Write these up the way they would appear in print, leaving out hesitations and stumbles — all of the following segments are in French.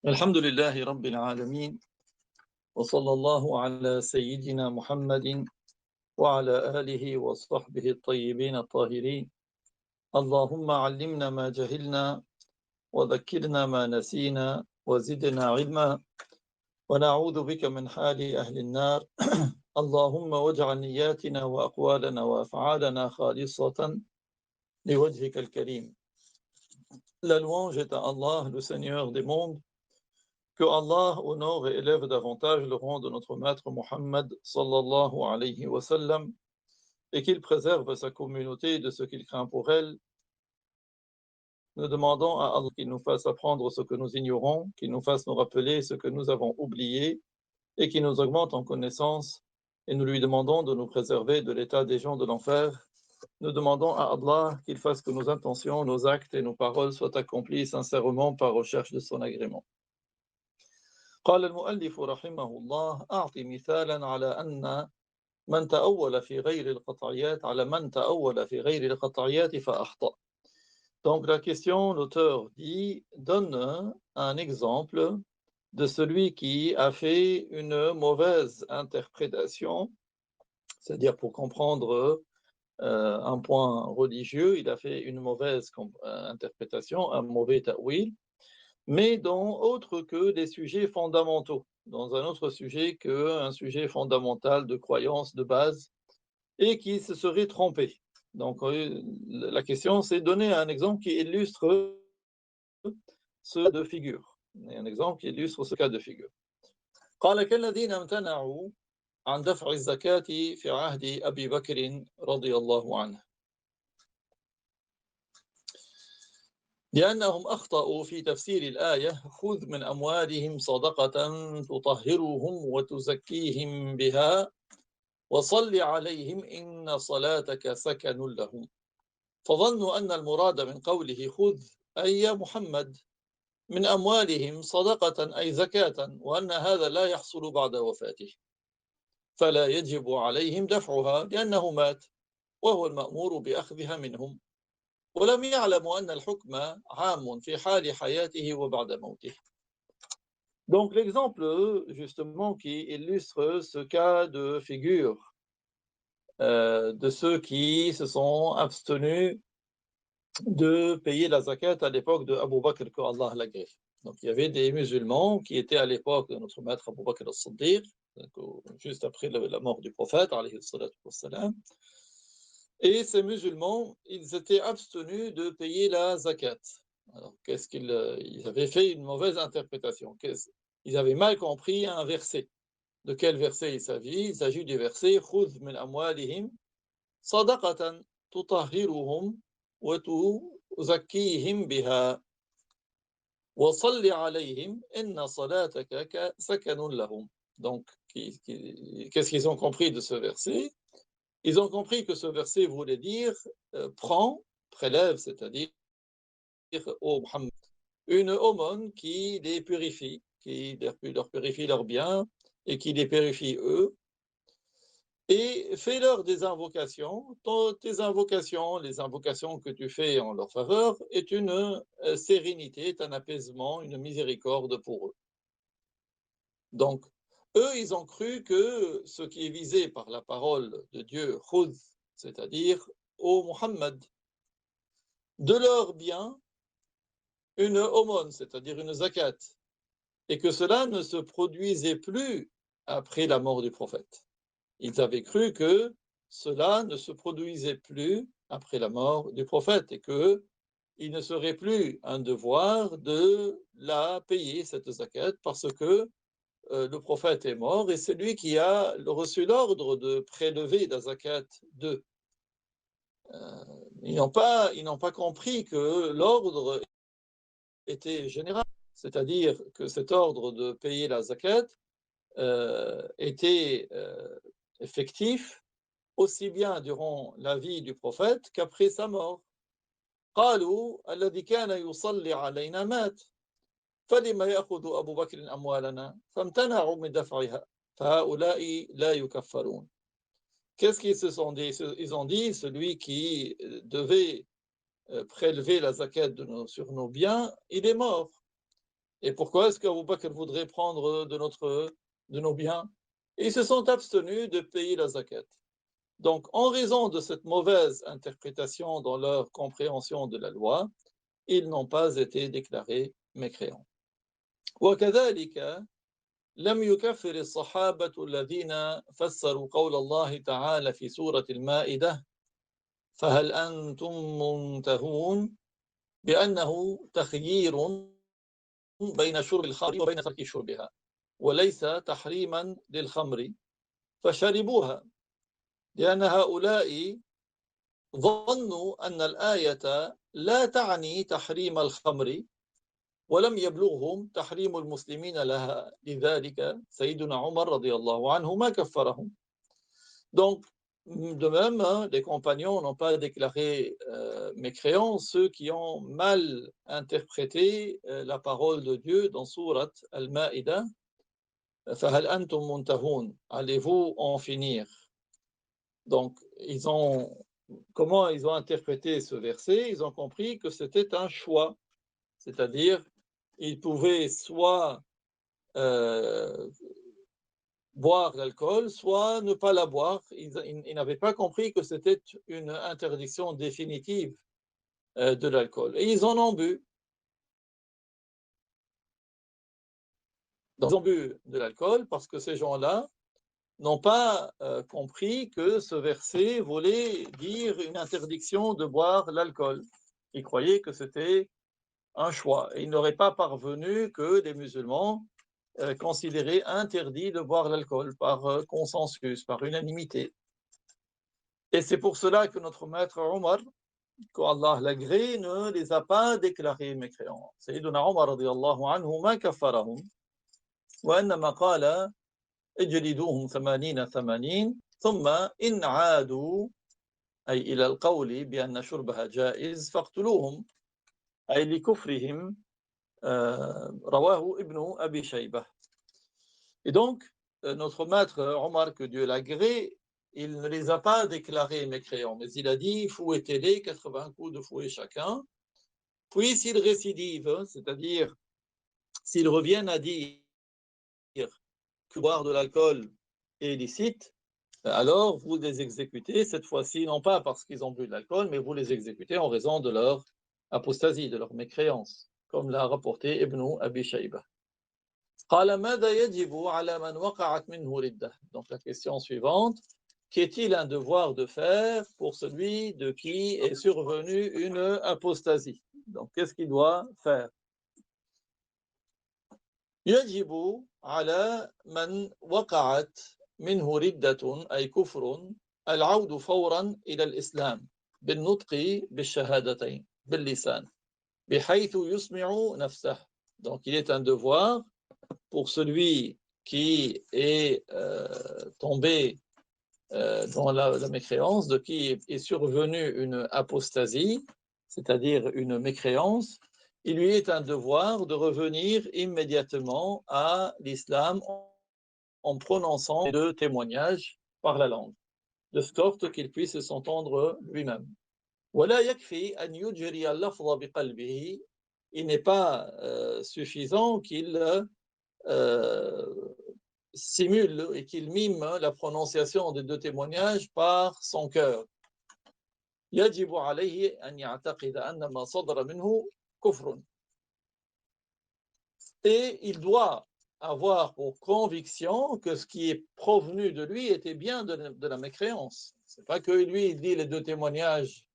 الحمد لله رب العالمين وصلى الله على سيدنا محمد وعلى آله وصحبه الطيبين الطاهرين. اللهم علمنا ما جهلنا وذكرنا ما نسينا وزدنا علما ونعوذ بك من حال أهل النار. اللهم واجعل نياتنا وأقوالنا وأفعالنا خالصة لوجهك الكريم. La louange est à Allah, le Seigneur des mondes. Que Allah honore et élève davantage le rang de notre maître Mohammed sallallahu alayhi wa sallam et qu'il préserve sa communauté de ce qu'il craint pour elle. Nous demandons à Allah qu'il nous fasse apprendre ce que nous ignorons, qu'il nous fasse nous rappeler ce que nous avons oublié et qu'il nous augmente en connaissance. Et nous lui demandons de nous préserver de l'état des gens de l'enfer. Nous demandons à Allah qu'il fasse que nos intentions, nos actes et nos paroles soient accomplis sincèrement par recherche de son agrément. قال المؤلف رحمه الله أعطي مثالا على أن من تأول في غير القطعيات فأخطأ. Donc la question, l'auteur dit, donne un exemple de celui qui a fait une mauvaise interprétation, c'est-à-dire pour comprendre un point religieux, il a fait une mauvaise interprétation, un mauvais ta'wil, mais dans autre que des sujets fondamentaux, dans un autre sujet qu'un sujet fondamental de croyance de base, et qui se serait trompé. Donc la question, c'est donner un exemple qui illustre ce cas de figure. Un exemple qui illustre ce cas de figure. قال كالذين امتنعوا عن دفع الزكاة في عهد أبي بكر رضي الله عنه لأنهم أخطأوا في تفسير الآية خذ من أموالهم صدقة تطهرهم وتزكيهم بها وصل عليهم إن صلاتك سكن لهم فظنوا أن المراد من قوله خذ أي يا محمد من أموالهم صدقة أي زكاة وأن هذا لا يحصل بعد وفاته فلا يجب عليهم دفعها لأنه مات وهو المأمور بأخذها منهم ولم يعلموا أن الحكم عام في حال حياته وبعد موته. Donc l'exemple justement qui illustre ce cas de figure de ceux qui se sont abstenus de payer la zakat à l'époque de Abu Bakr, que Allah l'agrée. Donc il y avait des musulmans qui étaient à l'époque de notre maître Abu Bakr al-Siddiq, juste après la mort du prophète, alayhi salatu wassalam. Et ces musulmans, ils étaient abstenus de payer la zakat. Alors, qu'est-ce qu'ils ils avaient fait une mauvaise interprétation. Ils avaient mal compris un verset. De quel verset il s'agit? Il s'agit du verset خُذْ مِنْ أَمْوَالِهِمْ صَدَقَةً تُطَهِّرُهُمْ وَتُزَكِّيهِمْ بِهَا وَصَلِّ عَلَيْهِمْ إِنَّ صَلَاتَكَ سَكَنٌ لَهُمْ. Donc, qu'est-ce qu'ils ont compris de ce verset? Ils ont compris que ce verset voulait dire prends, prélève, c'est-à-dire ô Muhammad, une aumône qui les purifie, qui leur purifie leurs biens et qui les purifie eux, et fais-leur des invocations. Tes invocations, les invocations que tu fais en leur faveur, est une sérénité, est un apaisement, une miséricorde pour eux. Donc, eux, ils ont cru que ce qui est visé par la parole de Dieu, khud, c'est-à-dire ô Muhammad, de leur bien, une aumône, c'est-à-dire une zakat, et que cela ne se produisait plus après la mort du prophète. Ils avaient cru que cela ne se produisait plus après la mort du prophète et qu'il ne serait plus un devoir de la payer, cette zakat, parce que le prophète est mort et c'est lui qui a reçu l'ordre de prélever la zakat d'eux. Ils n'ont pas compris que l'ordre était général, c'est-à-dire que cet ordre de payer la zakat était effectif aussi bien durant la vie du prophète qu'après sa mort. قالوا الذي كان يصلي علينا مات فلما يأخذ أبو بكر أموالنا فامتنعوا من دفعها فهؤلاء لا يكفرون. Qu'est-ce qu'ils se sont dit? Ils ont dit celui qui devait prélever la zakat sur nos biens, il est mort. Et pourquoi est-ce qu'Abu Bakr voudrait prendre de nos biens? Et ils se sont abstenus de payer la zakat. Donc, en raison de cette mauvaise interprétation dans leur compréhension de la loi, ils n'ont pas été déclarés mécréants. وكذلك لم يكفر الصحابة الذين فسروا قول الله تعالى في سورة المائدة فهل أنتم منتهون بأنه تخيير بين شرب الخمر وبين ترك شربها وليس تحريما للخمر فشربوها لأن هؤلاء ظنوا أن الآية لا تعني تحريم الخمر ولم يبلغهم تحريم المسلمين لها لذلك سيدنا عمر رضي الله عنه ما كفرهم. Donc, de même, les compagnons n'ont pas déclaré mécréants ceux qui ont mal interprété la parole de Dieu dans Surat Al-Ma'idah. فَهَلْ أَنْتُمْ مُنْتَهُونَ Allez-vous en finir? Donc, comment ils ont interprété ce verset? Ils ont compris que c'était un choix, c'est-à-dire ils pouvaient soit boire l'alcool, soit ne pas la boire. Ils n'avaient pas compris que c'était une interdiction définitive de l'alcool. Et ils en ont bu. Donc, ils ont bu de l'alcool parce que ces gens-là n'ont pas compris que ce verset voulait dire une interdiction de boire l'alcool. Ils croyaient que c'était un choix. Et il n'aurait pas parvenu que les musulmans considéraient interdit de boire l'alcool par consensus, par unanimité. Et c'est pour cela que notre maître Omar, qu'Allah l'agrée, ne les a pas déclarés mécréants. Sayyiduna Omar radiyallahu anhu ma kaffarahum, wa innama qala اجلدوهم 80 ثم إن عادوا أي إلى القول بأن شربها جائز فاقتلوهم أي لكفرهم رواه ابن أبي شيبة. Et donc, notre maître Omar, que Dieu l'agrée, il ne les a pas déclarés mécréants, mais il a dit fouettez-les, 80 coups de fouet chacun. Puis s'ils récidivent, c'est-à-dire s'ils reviennent à dire que boire de l'alcool est illicite, alors vous les exécutez, cette fois-ci, non pas parce qu'ils ont bu de l'alcool, mais vous les exécutez en raison de leur apostasie, de leur mécréance, comme l'a rapporté Ibn Abi Shayba. Donc la question suivante, qu'est-il un devoir de faire pour celui de qui est survenue une apostasie? Donc qu'est-ce qu'il doit faire? يجب على من وقعت منه ردة أي كفر العود فورا إلى الإسلام بالنطق بالشهادتين باللسان بحيث يسمع نفسه. Donc il est un devoir pour celui qui est tombé dans la mécréance, de qui est survenue une apostasie, c'est-à-dire une mécréance, il lui est un devoir de revenir immédiatement à l'islam en prononçant les deux témoignages par la langue, de sorte qu'il puisse s'entendre lui-même. Il n'est pas suffisant qu'il simule et qu'il mime la prononciation des deux témoignages par son cœur. يجب عليه أن يعتقد أن ما صدر منه كفر. Et il doit avoir pour conviction que ce qui est provenu de lui était bien de la mécréance. C'est pas que lui, il dit les deux témoignages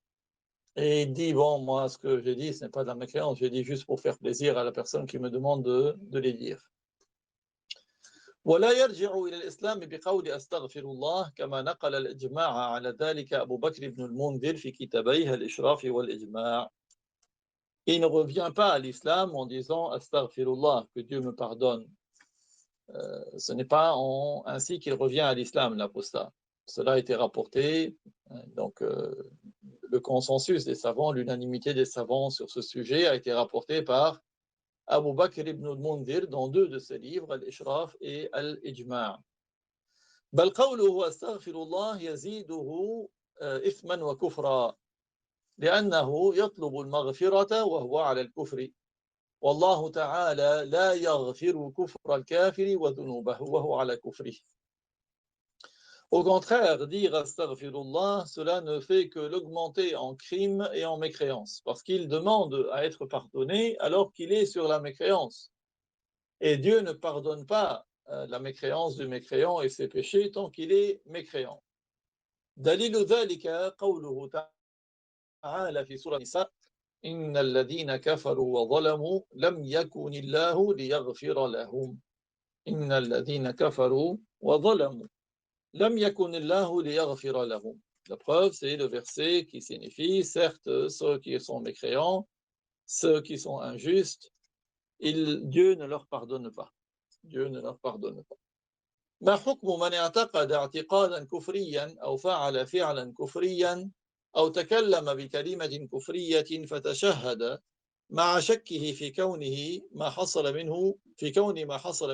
et il dit, bon, moi, ce que j'ai dit, ce n'est pas de la mécréance, j'ai dit juste pour faire plaisir à la personne qui me demande de les dire. ولا يرجع إلى الإسلام بقول أستغفر الله كما نقل الإجماع على ذلك أبو بكر بن المنذر في كتابيه الإشراف والإجماع. Il ne revient pas à l'islam en disant Astaghfirullah, que Dieu me pardonne. Ce n'est pas ainsi qu'il revient à l'islam, l'apostat. Cela a été rapporté, donc le consensus des savants, l'unanimité des savants sur ce sujet a été rapporté par Abu Bakr ibn al-Mundhir dans deux de ses livres, Al-Ishraf et Al-Ijma'. بل قوله أستغفر الله يزيده إثما وكفرا لأنه يطلب المغفرة وهو على الكفر والله تعالى لا يغفر كفر الكافر وذنوبه وهو على كفره. Au contraire, dire astaghfirullah, cela ne fait que l'augmenter en crime et en mécréance, parce qu'il demande à être pardonné alors qu'il est sur la mécréance. Et Dieu ne pardonne pas la mécréance du mécréant et ses péchés tant qu'il est mécréant. دليل ذلك قوله تعالى في سورة النساء إن الذين كفروا وظلموا لم يكن الله ليغفر لهم إن الذين كفروا وظلموا لم يكن الله ليغفر لهم. La preuve, c'est le verset qui signifie, certes, ceux qui sont mécréants, ceux qui sont injustes, Dieu ne leur pardonne pas. Dieu ne leur pardonne pas. ما حكم من اعتقد اعتقادا كفريا أو فعل فعلا كفريا أو تكلم بكلمة كفرية فتشهد مع شكه في كونه ما حصل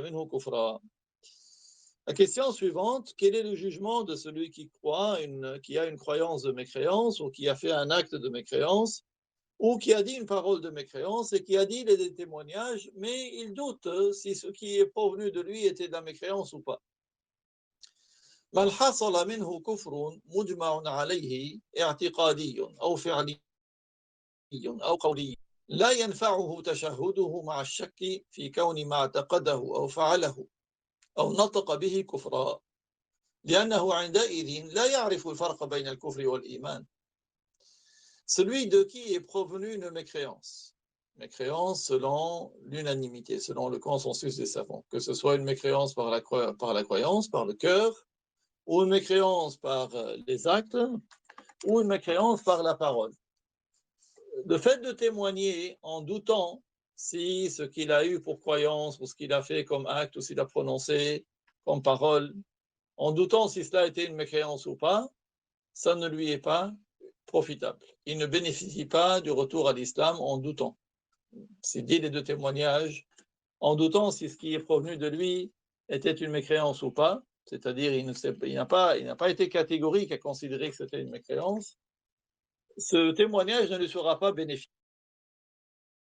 منه كفرا. La question suivante, quel est le jugement de celui qui qui a une croyance de mécréance ou qui a fait un acte de mécréance ou qui a dit une parole de mécréance et qui a dit des témoignages, mais il doute si ce qui est provenu de lui était de la mécréance ou pas. من حصل منه كفر مجمع عليه اعتقادي أو فعلي أو قولي لا ينفعه تشهده مع الشك في كون ما اعتقده أو فعله أو نطق به كفرا لأنه عندئذ لا يعرف الفرق بين الكفر والإيمان. Celui de qui est provenu une mécréance. Mécréance selon l'unanimité, selon le consensus des savants. Que ce soit une mécréance par la croyance, par le cœur, ou une mécréance par les actes, ou une mécréance par la parole. Le fait de témoigner en doutant si ce qu'il a eu pour croyance, ou ce qu'il a fait comme acte, ou s'il a prononcé comme parole, en doutant si cela a été une mécréance ou pas, ça ne lui est pas profitable. Il ne bénéficie pas du retour à l'islam en doutant. S'il dit les deux témoignages, en doutant si ce qui est provenu de lui était une mécréance ou pas, c'est-à-dire il n'a pas été catégorique à considérer que c'était une mécréance, ce témoignage ne lui sera pas bénéfique.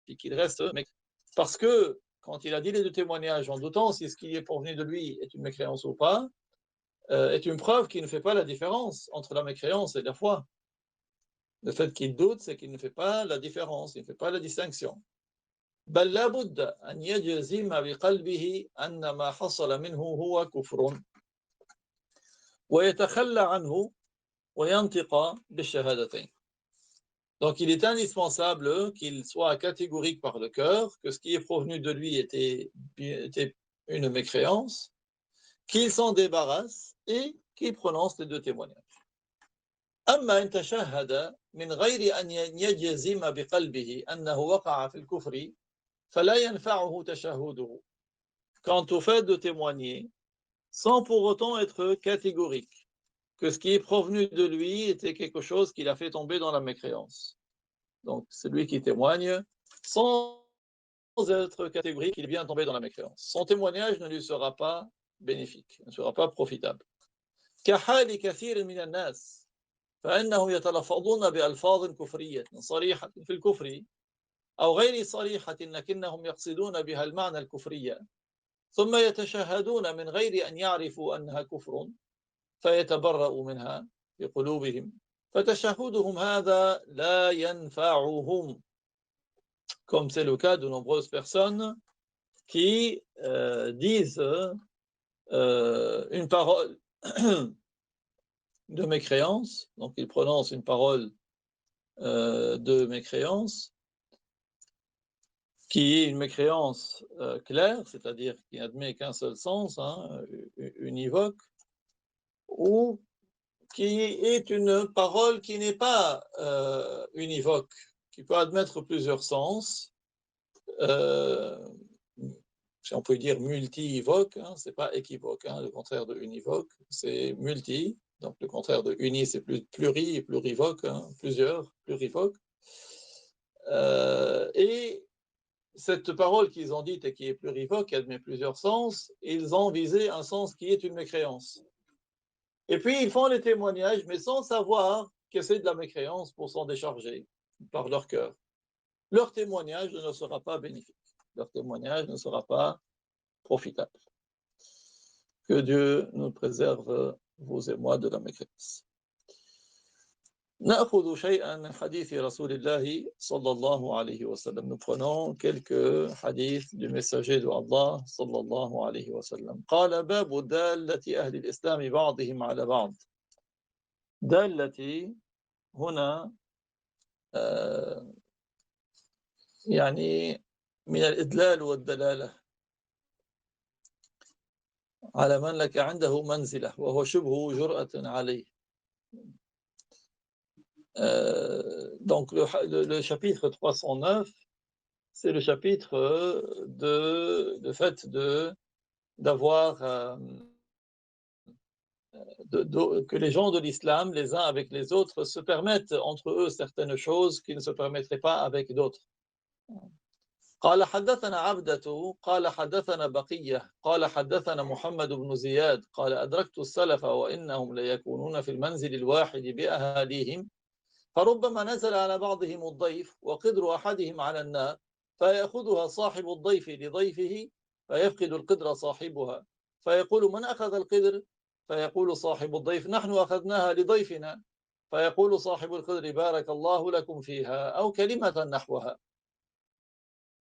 Il reste parce que quand il a dit les deux témoignages en doutant si ce qui est provenu de lui est une mécréance ou pas, est une preuve qui ne fait pas la différence entre la mécréance et la foi. Le fait qu'il doute, c'est qu'il ne fait pas la différence, il ne fait pas la distinction. بل لا بد أن يجزم بقلبه أن ما حصل منه هو كفر ويتخلى عنه وينطق بالشهادتين. Donc il est indispensable qu'il soit catégorique par le cœur que ce qui est provenu de lui était une mécréance, qu'il s'en débarrasse et qu'il prononce les deux témoignages. أما إن تشهد من غير أن يجزم بقلبه أنه وقع في الكفر فلا ينفعه تشهده. Quant au fait de témoigner, sans pour autant être catégorique, que ce qui est provenu de lui était quelque chose qui l'a fait tomber dans la mécréance. Donc, celui qui témoigne, sans être catégorique, il est bien tombé dans la mécréance. Son témoignage ne lui sera pas bénéfique, ne sera pas profitable. كحال كثير من الناس فإنهم يتلفظون بألفاظ كفرية صريحة في الكفر أو غير صريحة لكنهم يقصدون بها المعنى الكفرية ثم يتشهدون من غير أن يعرفوا أنها كفر فيتبرأوا منها في قلوبهم فتشهدهم هذا لا ينفعهم, comme c'est le cas de nombreuses personnes qui disent une parole de mécréance, donc ils prononcent une parole de mécréance qui est une mécréance claire, c'est-à-dire qui n'admet qu'un seul sens, univoque, ou qui est une parole qui n'est pas univoque, qui peut admettre plusieurs sens, si on peut dire multi-ivoque, c'est pas équivoque, le contraire de univoque, c'est multi, donc le contraire de uni, c'est pluri et plurivoque, plusieurs, plurivoque. Et cette parole qu'ils ont dite et qui est plurivoque, qui admet plusieurs sens, ils ont visé un sens qui est une mécréance. Et puis ils font les témoignages, mais sans savoir que c'est de la mécréance pour s'en décharger par leur cœur. Leur témoignage ne sera pas bénéfique. leur témoignage ne sera pas profitable. Que Dieu nous préserve, vous et moi, de la mécréance. نأخذ شيئا من حديث رسول الله صلى الله عليه وسلم. Nous prenons quelques hadiths du messager de Allah صلى الله عليه وسلم. قال باب دالة أهل الإسلام بعضهم على بعض. دالة هنا يعني من الإدلال والدلالة على من لك عنده منزلة وهو شبه جرأة عليه. Donc le chapitre 309, c'est le chapitre de fait d'avoir que les gens de l'islam, les uns avec les autres, se permettent entre eux certaines choses qui ne se permettraient pas avec d'autres. قال حدثنا عبدة قال حدثنا بقية قال حدثنا محمد بن زياد قال أدركت السلف وإنهم ليكونون في المنزل الواحد بأهاليهم فربما نزل على بعضهم الضيف وقدر أحدهم على النار فيأخذها صاحب الضيف لضيفه فيفقد القدر صاحبها فيقول من أخذ القدر فيقول صاحب الضيف نحن أخذناها لضيفنا فيقول صاحب القدر بارك الله لكم فيها أو كلمة نحوها.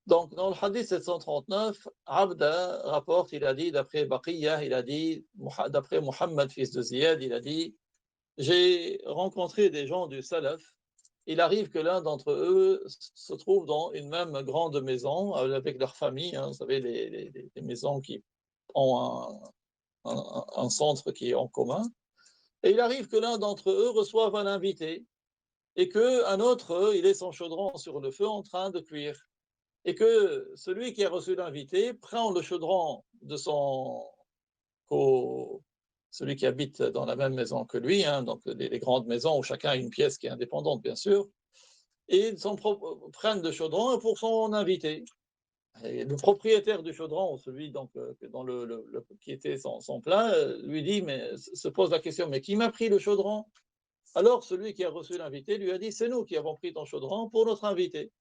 Donc, dans le hadith 739, Abda rapporte, il a dit, d'après Baqiyya, il a dit, d'après Muhammad, fils de Ziyad, il a dit, j'ai rencontré des gens du Salaf, il arrive que l'un d'entre eux se trouve dans une même grande maison avec leur famille, hein, vous savez, les maisons qui ont un centre qui est en commun, et il arrive que l'un d'entre eux reçoive un invité, et qu'un autre, il est son chaudron sur le feu en train de cuire. Et que celui qui a reçu l'invité prend le chaudron de celui qui habite dans la même maison que lui, hein, donc les grandes maisons où chacun a une pièce qui est indépendante, bien sûr, et prennent le chaudron pour son invité. Et le propriétaire du chaudron, celui donc, qui était son plein, lui dit, mais se pose la question, mais qui m'a pris le chaudron? Alors celui qui a reçu l'invité lui a dit, c'est nous qui avons pris ton chaudron pour notre invité.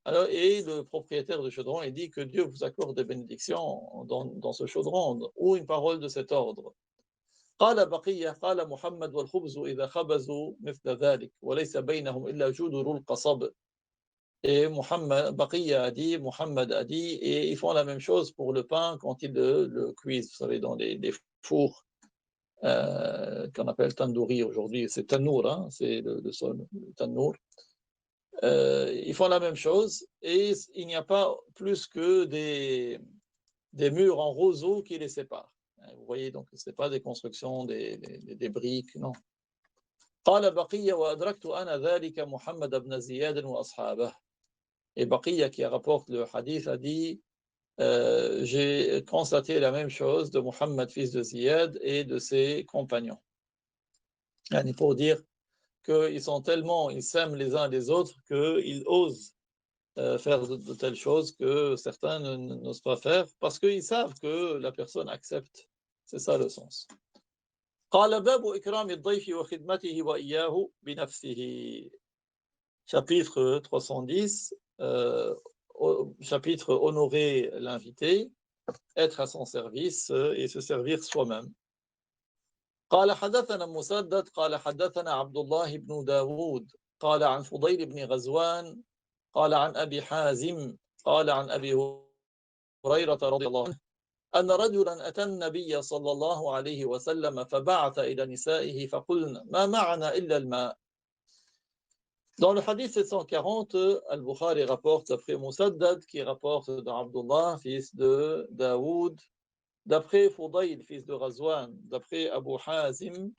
Alors, et le propriétaire du chaudron, il dit que Dieu vous accorde des bénédictions dans ce chaudron, ou une parole de cet ordre. قال بقية قال محمد والخبز إذا خبزوا مثل ذلك وليس بينهم إلا جدر القصب. Et Baqiyya a dit, Muhammad a dit, et ils font la même chose pour le pain quand ils le cuisent, vous savez, dans les fours qu'on appelle tandoori aujourd'hui. C'est tannour, hein, c'est le tannour. Ils font la même chose et il n'y a pas plus que des murs en roseau qui les séparent. Vous voyez, donc ce n'est pas des constructions, des briques, non. قال بقية وأدركت أنا ذلك محمد بن زياد وأصحابه. Et Baqiyya qui rapporte le hadith a dit j'ai constaté la même chose de Muhammad fils de Ziyad et de ses compagnons. Il faut dire qu'ils sont tellement, ils s'aiment les uns les autres qu'ils osent faire de telles choses que certains n'osent pas faire parce qu'ils savent que la personne accepte. C'est ça le sens. قال باب إكرام الضيف وخدمته وإياه بنفسه. Chapitre 310, chapitre honorer l'invité, être à son service et se servir soi-même. قال حدثنا مسدد قال حدثنا عبد الله بن داود قال عن فضيل بن غزوان قال عن أبي حازم قال عن أبي هريرة رضي الله عنه أن رجلا أتى النبي صلى الله عليه وسلم فبعث إلى نسائه فقلن ما معنا إلا الماء. Dans le hadith 740, Al-Bukhari rapporte d'après Musaddad qui rapporte d'Abdullah, fils de Daoud, d'après Fudayl, fils de Razwan, d'après Abu Hazim,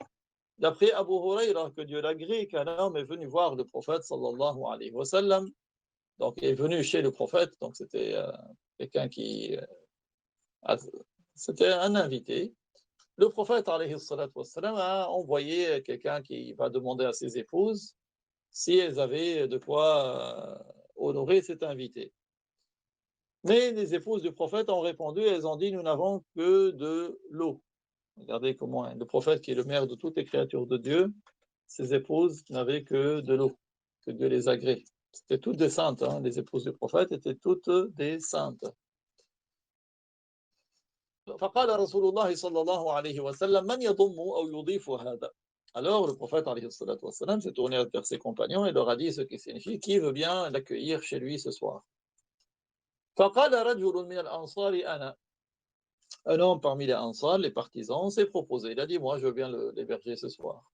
d'après Abu Huraira, que Dieu l'agrée, qu'un homme est venu voir le prophète sallallahu alayhi wa sallam. Donc il est venu chez le prophète, donc c'était quelqu'un qui c'était un invité. Le prophète alayhi wa sallam a envoyé quelqu'un qui va demander à ses épouses si elles avaient de quoi honorer cet invité. Mais les épouses du prophète ont répondu, elles ont dit, nous n'avons que de l'eau. Regardez comment le prophète, qui est le maire de toutes les créatures de Dieu, ses épouses n'avaient que de l'eau, que Dieu les agrée. C'était toutes des saintes, hein. Les épouses du prophète étaient toutes des saintes. فقال رسول الله صلى الله عليه وسلم من يضم أو يضيف هذا. Alors le prophète عليه الصلاة والسلام s'est tourné vers ses compagnons et leur a dit ce qui signifie qui veut bien l'accueillir chez lui ce soir. فقال رجل من الأنصار أنا. Un homme parmi les Ansar, les partisans, s'est proposé. Il a dit moi je veux bien l'héberger ce soir.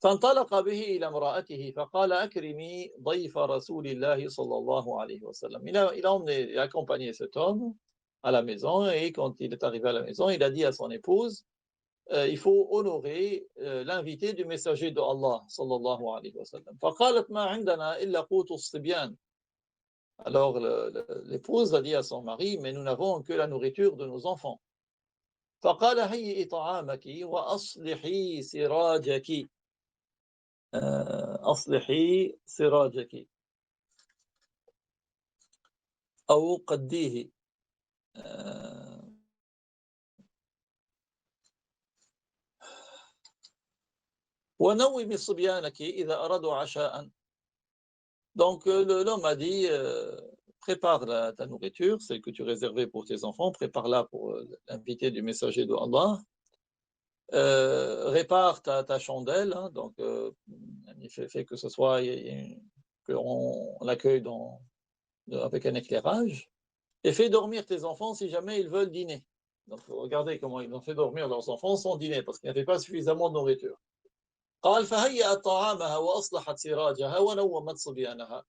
فانطلق به إلى امرأته فقال أكرمي ضيف رسول الله صلى الله عليه وسلم. Il a accompagné cet homme à la maison et quand il est arrivé à la maison, il a dit à son épouse il faut honorer l'invité du messager de Allah صلى الله عليه وسلم. فقالت ما عندنا إلا قوت الصبيان. Alors l'épouse a dit à son mari mais nous n'avons que la nourriture de nos enfants. فقال هيئي طعامك وأصلحي سراجك. أصلحي سراجك أو قديه ونومي صبيانك إذا أرادوا عشاء. Donc l'homme a dit prépare ta nourriture, celle que tu réservais pour tes enfants, prépare-la pour l'invité du messager de Allah. Répare ta chandelle, hein, donc fait que ce soit qu'on l'accueille avec un éclairage, et fais dormir tes enfants si jamais ils veulent dîner. Donc regardez comment ils ont fait dormir leurs enfants sans dîner parce qu'il n'y avait pas suffisamment de nourriture. قال فهيأت طعامها وأصلحت سراجها ونومت صبيانها.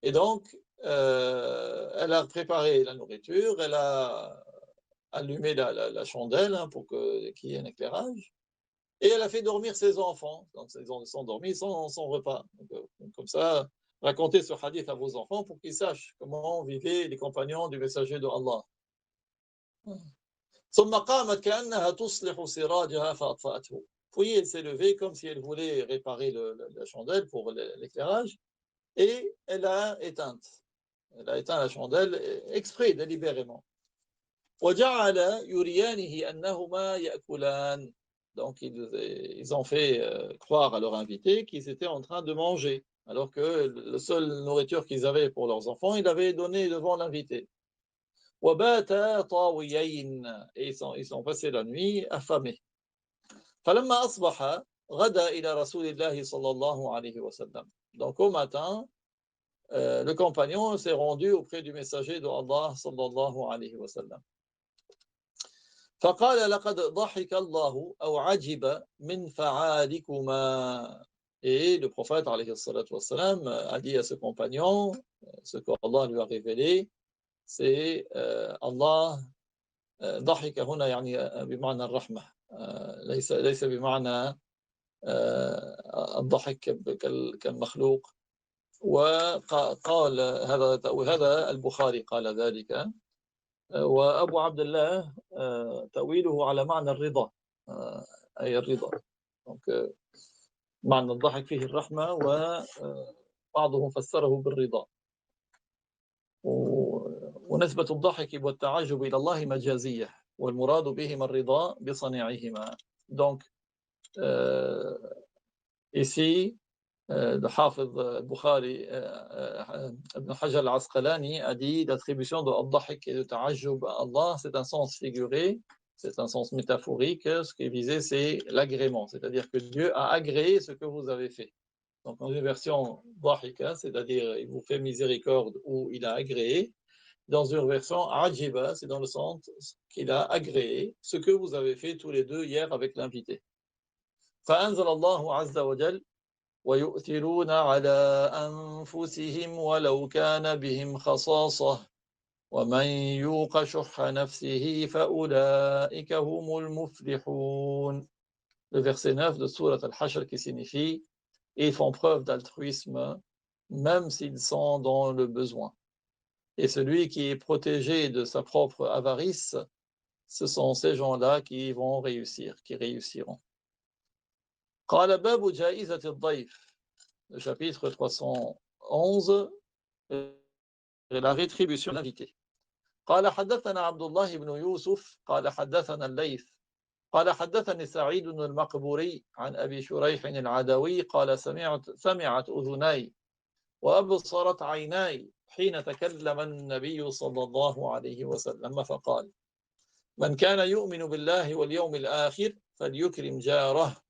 Et donc elle a préparé la nourriture, elle a allumé la chandelle hein, pour qu'il y ait un éclairage. Et elle a fait dormir ses enfants. Donc, ils sont dormis sans repas. Donc, comme ça, racontez ce hadith à vos enfants pour qu'ils sachent comment vivaient les compagnons du messager de Allah. ثم قامت كأنها تصلح سراجها فأطفأته. Puis elle s'est levée comme si elle voulait réparer la chandelle pour l'éclairage et elle a éteint. Elle a éteint la chandelle exprès, délibérément. وجعل يريانه أنهما يأكلان. Donc ils ont fait croire à leur invité qu'ils étaient en train de manger, alors que la seule nourriture qu'ils avaient pour leurs enfants, ils l'avaient donnée devant l'invité. وباتا طاويين. Et ils sont passés la nuit affamés. فلما أصبح غدا إلى رسول الله صلى الله عليه وسلم. Donc au matin, le compagnon s'est rendu auprès du messager de Allah صلى الله عليه وسلم. فقال لقد ضحك الله أو عجب من فعالكما. Et le prophète alayhi wassalam, a dit à ce compagnon, ce qu'Allah lui a révélé, c'est Allah ضحك هنا يعني بمعنى الرحمة ليس بمعنى الضحك كالمخلوق. وقال هذا البخاري قال ذلك. وأبو عبد الله تأويله على معنى الرضا أي الرضا. Donc معنى الضحك فيه الرحمة وبعضهم فسره بالرضا. ونسبة الضحك والتعجب إلى الله مجازية والمراد بهما الرضا بصنيعهما. Donc ici le Hafiz Bukhari Ibn Hajar al-Asqalani a dit l'attribution de al-Dahik et de Ta'ajjub à Allah, c'est un sens figuré, c'est un sens métaphorique. Ce qui est visé, c'est l'agrément, c'est-à-dire que Dieu a agréé ce que vous avez fait. Donc, dans une version Dahika, c'est-à-dire il vous fait miséricorde ou il a agréé. Dans une version Ajiba, c'est dans le sens qu'il a agréé ce que vous avez fait tous les deux hier avec l'invité. فأنزل الله عز وجل ويؤثرون على أنفسهم ولو كان بهم خصاصة ومن يوق شح نفسه فأولئك هم المفلحون. Le verset 9 de Surat al-Hashr qui signifie ils font preuve d'altruisme même s'ils sont dans le besoin. Et celui qui est protégé de sa propre avarice, ce sont ces gens-là qui vont réussir, qui réussiront. قال باب جائزة الضيف. Le chapitre 311, la rétribution de l'invité. قال حدثنا عبد الله بن يوسف قال حدثنا الليث قال حدثني سعيد بن المقبوري عن أبي شريح العدوي قال سمعت أذناي وأبصرت عيناي حين تكلم النبي صلى الله عليه وسلم فقال: من كان يؤمن بالله واليوم الآخر فليكرم جاره،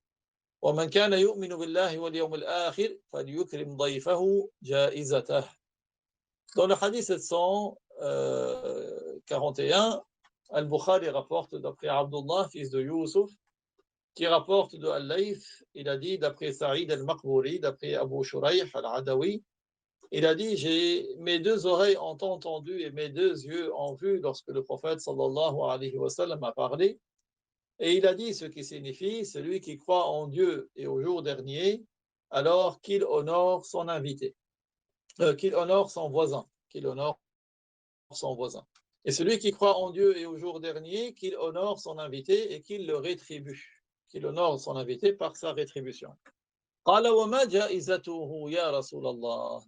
ومن كان يؤمن بالله واليوم الآخر فليكرم ضيفه جائزته. Dans le hadith 741, Al-Bukhari rapporte d'après Abdullah, fils de Youssouf, qui rapporte de Al-Layth, il a dit d'après Saïd al-Maqbouri, d'après Abu Shuraih al-Adawi, il a dit: mes deux oreilles ont entendu et mes deux yeux ont vu lorsque le prophète sallallahu alayhi wa sallam a parlé. Et il a dit ce qui signifie celui qui croit en Dieu et au jour dernier, alors qu'il honore son invité, qu'il honore son voisin, qu'il honore son voisin. Et celui qui croit en Dieu et au jour dernier, qu'il honore son invité et qu'il le rétribue, qu'il honore son invité par sa rétribution. Le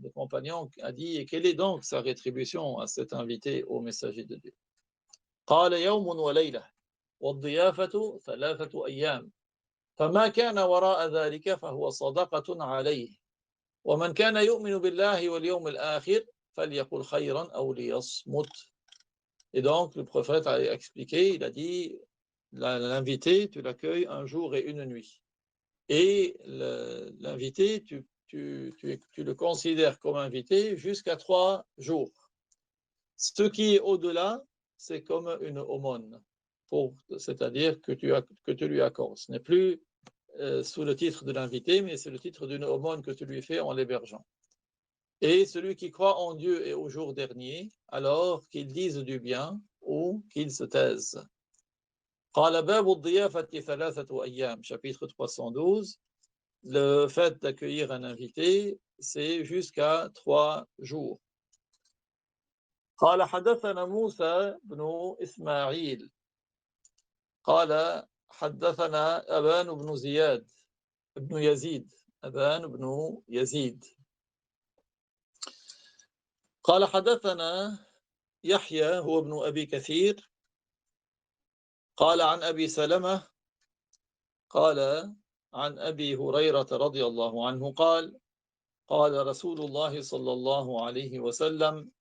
compagnon a dit: et quelle est donc sa rétribution à cet invité au messager de Dieu? قال يوم وليلة والضيافة 3 أيام فما كان وراء ذلك فهو صدقة عليه ومن كان يؤمن بالله واليوم الآخر فليقل خيرا أو ليصمت. Et donc le prophète a expliqué, il a dit: l'invité, tu l'accueilles un jour et une nuit. Et l'invité, tu le considères comme invité jusqu'à 3 jours. Ce qui est au-delà, c'est comme une aumône, c'est-à-dire que tu lui accordes. Ce n'est plus sous le titre de l'invité, mais c'est le titre d'une aumône que tu lui fais en l'hébergeant. Et celui qui croit en Dieu et au jour dernier, alors qu'il dise du bien ou qu'il se taise. Chapitre 312, le fait d'accueillir un invité, c'est jusqu'à 3 jours. قال حدثنا موسى بن إسماعيل قال حدثنا أبان بن زياد بن يزيد أبان بن يزيد قال حدثنا يحيى هو ابن أبي كثير قال عن أبي سلمة قال عن أبي هريرة رضي الله عنه قال قال رسول الله صلى الله عليه وسلم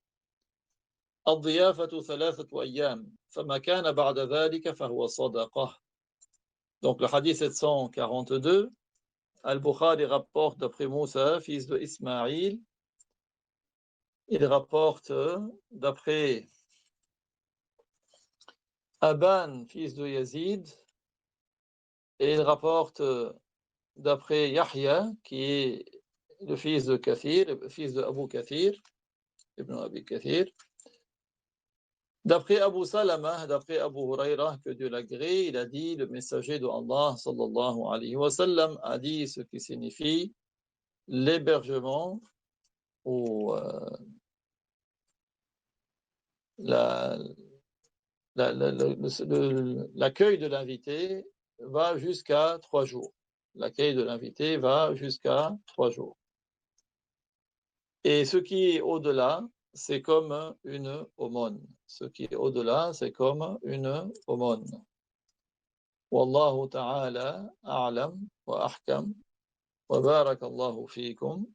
الضيافة 3 أيام فما كان بعد ذلك فهو صدقة. Donc le hadith 742, Al-Bukhari rapporte d'après Moussa, fils de Ismaïl, il rapporte d'après Aban, fils de Yazid, et il rapporte d'après Yahya, qui est le fils de Kathir, le fils de Abu Kathir, Ibn Abi Kathir, d'après Abu Salama, d'après Abu Huraira, que Dieu l'agrée, il a dit: le messager de Allah sallallahu alayhi wa sallam a dit ce qui signifie l'hébergement ou l'accueil de l'invité va jusqu'à 3 jours. L'accueil de l'invité va jusqu'à 3 jours. Et ce qui est au-delà, c'est comme une aumône. Ce qui est au-delà, c'est comme une aumône. Wallahu ta'ala a'lam wa ahkam wa barakallahu fikum.